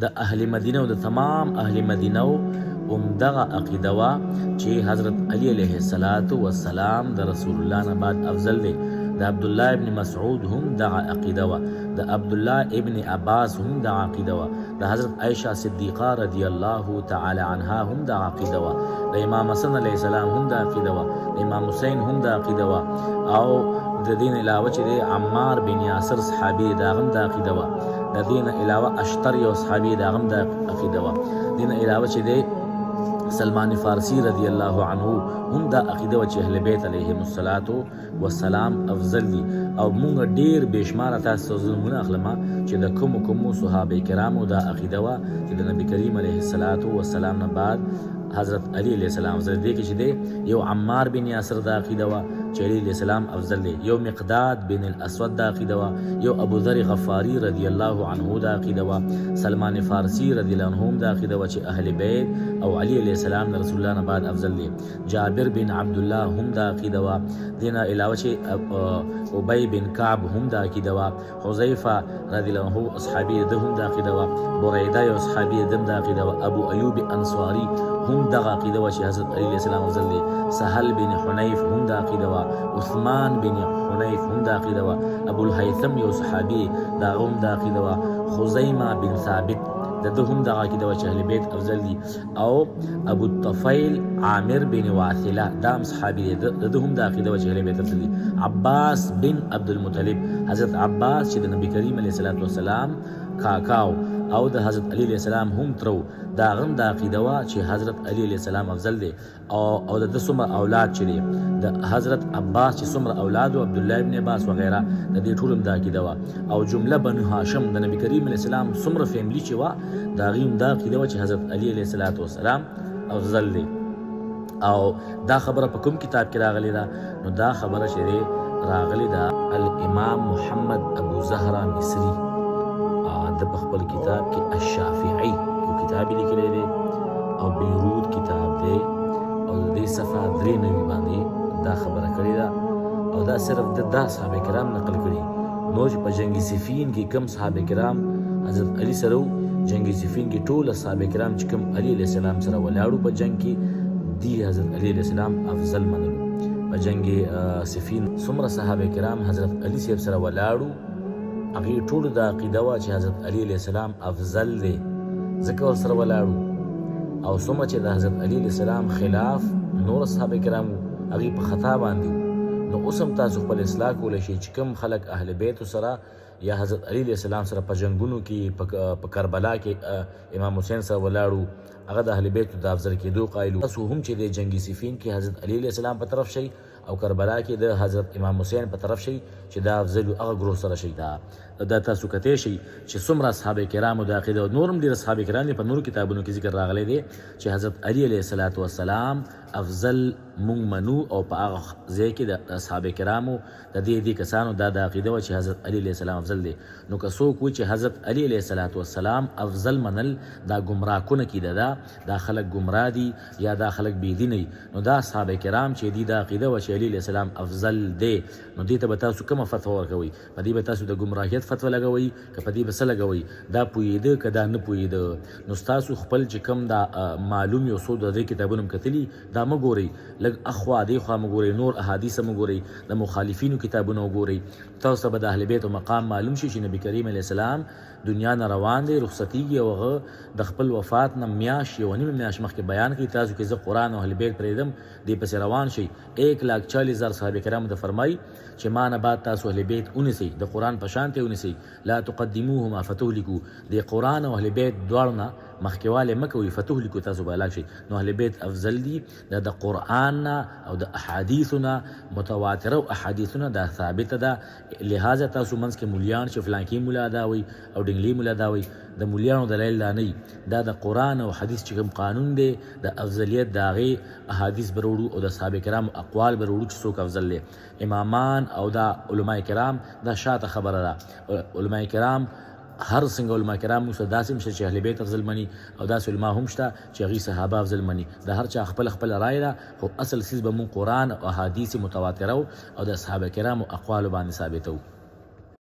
د اهل مدینه او د تمام اهل مدینه دغه عقیده وا چې حضرت علی علیه السلام د رسول الله نه بعد افضل دی. د عبد الله ابن مسعود هم دغه عقیده وا، د عبد الله ابن عباس هم دغه عقیده وا، د حضرت عائشه صدیقه رضی الله تعالی عنها هم دغه عقیده وا، د امام حسن علیه السلام هم دغه عقیده وا، د امام حسین هم دغه عقیده وا، او د دین علاوه چې د عمار بن یاسر صحابي دغه هم دغه عقیده وا، د دین علاوه اشتر یو صحابي دغه هم دغه عقیده وا، دین علاوه چې د سلمان فارسی رضی الله عنه هم دا عقیده و چې اهل بیت علیهم السلام افضل دي. او مونږ ډیر بشماره تاسو زمونه اخلمه چې د کوم صحابه کرامو دا عقیده و چې د نبی کریم علیه السلام نه بعد حضرت علی علیه السلام افضل دی. کې چې دی یو عمار بن یاسر دا عقیده و چې علی علیه السلام افضل دی، یو مقداد بن الاسود دا عقیده و، یو ابو ذر غفاری رضی الله عنه دا عقیده و، سلمان فارسی رضی الله عنهم دا عقیده و چې اهل بیت او علی علیه السلام د رسول الله نه بعد افضل دی. جابر بن عبد الله هم دا عقیده و، دینه علاوه چې ابی بن کعب هم دا عقیده و، حذیفه رضی الله عنه اصحابي ده هم دا عقیده و، بریده یو صحابي ده دا عقیده و، ابو ایوب انصاری هم دغه عقیده و چې حضرت علی علیه السلام افضل دی. سهل بن حنیف هم دا عقیده و، عثمان بن حنیف هم دا عقیده و، ابو الهیثم یو صحابي دا هم دا عقیده و، خزیمه بن ثابت د هم دغه عقیده و چې اهل بیت افضل دي. او ابو الطفیل عامر بن واثله دا هم صحابي دی، د هم دا عقیده و چې اهل بیت افضل دي. عباس بن عبد المطلب، حضرت عباس چې د نبی کریم علیه السلام کاکاو او د حضرت علی علیه السلام هم ترو، دا غم دا عقیده وا چې حضرت علی علیه السلام افضل دی. او د څومره اولاد چې دی د حضرت عباس چې څومره اولاد او عبد الله ابن عباس وغیرہ د دې ټول دا عقیده وا. او جمله بنو هاشم د نبی کریم علیه السلام څومره فیملی چې وا دا غیم دا عقیده وا چې حضرت علی علیه السلام افضل دی. او دا خبره په کوم کتاب کې راغلی ده؟ نو دا خبره چې دی راغلی ده الامام محمد ابو زهره مصری د خپل کتاب کې الشافعي یو کتاب لیکلی دی او بیروت کتاب دی او د دې صفحه 93 باندې دا خبره کړې ده. او دا صرف د صحابه کرام نقل کړي، نو چې په جنگ صفین کې کم صحابه کرام حضرت علی سره جنگ صفین کې ټول صحابه کرام چې کم علی علیه السلام سره ولاړو په جنگ کې دی حضرت علی علیه السلام افضل منلو. په جنگ صفین څومره صحابه کرام حضرت علی سره ولاړو هغه ټول دا عقیده وا چې حضرت علی علیه السلام افضل دی، ځکه ورسره ولاړو. او څومره چې د حضرت علی علیه السلام خلاف نور صحابه کرام هغه په خطا باندې، نو اوس هم تاسو خپل اصلاح کولی شئ چې کوم خلک اهل بیت سره یا حضرت علی علیه السلام سره په جنگونو کې په کربلا کې امام حسین سره ولاړو، هغه د اهل بیت د افضل کېدو قایلو. تاسو هم چې د جنگ صفین کې حضرت علی علیه السلام په طرف شئ او کربلا کې د حضرت امام حسین په طرف شئ چې دا افضل هغه ګروه سره شئ. دا تاسو کتی شئ چې څومره صحابه کرامو د عقیده او نورم ډېر صحابه کرام په نورو کتابونو کې ذکر راغلی دی چې حضرت علی علیه السلام افضل مونږ منو. او په هغه ځای کې د صحابه کرامو د دې کسانو دا د عقیده و چې حضرت علی علیه السلام افضل دی. نو که څوک وایي چې حضرت علی علیه السلام افضل منل دا ګمراه کونه کیده، دا خلک ګمراه دي یا دا خلک بېدینه دي. نو دا صحابه کرام چې دي دا عقیده و چې علی علیه السلام افضل دی، نو دې ته به تاسو کومه فتوا ورکوئ؟ په دې به تاسو د ګمراهیت فتوا لګوئ که په دې به څه لګوئ؟ دا پوهېده که دا نه پوهېده؟ نو ستاسو خپل چې کوم دا معلوم یو څو د دې کتابونو م کتلي دا مه ګورئ، لږ اخوا دېخوا مه ګورئ، نور احادیث مه ګورئ، د مخالفینو کتابونه وګورئ. تاسو ته به د اهل بیتو مقام معلوم شي چې نبي کریم علیه السلام دنیا نه روان دی، رخصتیږي او هغه د خپل وفات نه میاشت یو نیمه میاشت مخکې بیان کوي تاسو کې زه قرآن او اهل بیت پرېږدم دې پسې روان شئ. 1,40,000 صحابه کرامو ته فرمایي چې ما نه بعد تاسو اهل بیت ونیسئ، د قرآن په شان ته ونیسئ، لا تقدموهما فتهلکو، د قرآن او اهل بیت دواړو نه مخکېوالی مه کوئ، فتهلکو تاسو به هلاک شئ. نو اهل بیت افضل دي، دا د قرآن نه او د احادیثو نه متواتره او احادیثونه دا ثابته ده. لہذا تاسو منځ کې مولیان چې فلانکي مولا دا وایي او ډنګلي مولا دا وایي، د مولیانو دلایل دا نه، دا د قرآن او حدیث چې کوم قانون دی د افضلیت د هغې احادیث به راوړو او د صحابه کرامو اقوال به راوړو چې څوک افضل دی. امامان او دا علماء کرام دا شاته خبره ده. علماء کرام هر څنګه علماء کرام موږ داسې هم شته چې اهل بیت افضل مني او داسې علما هم شته چې هغوی صحابه افضل مني. د هر چا خپل خپل رایه ده، خو اصل څیز به مونږ قرآن او احادیث متواتره او د صحابه کرامو اقوالو باندې ثابتوو.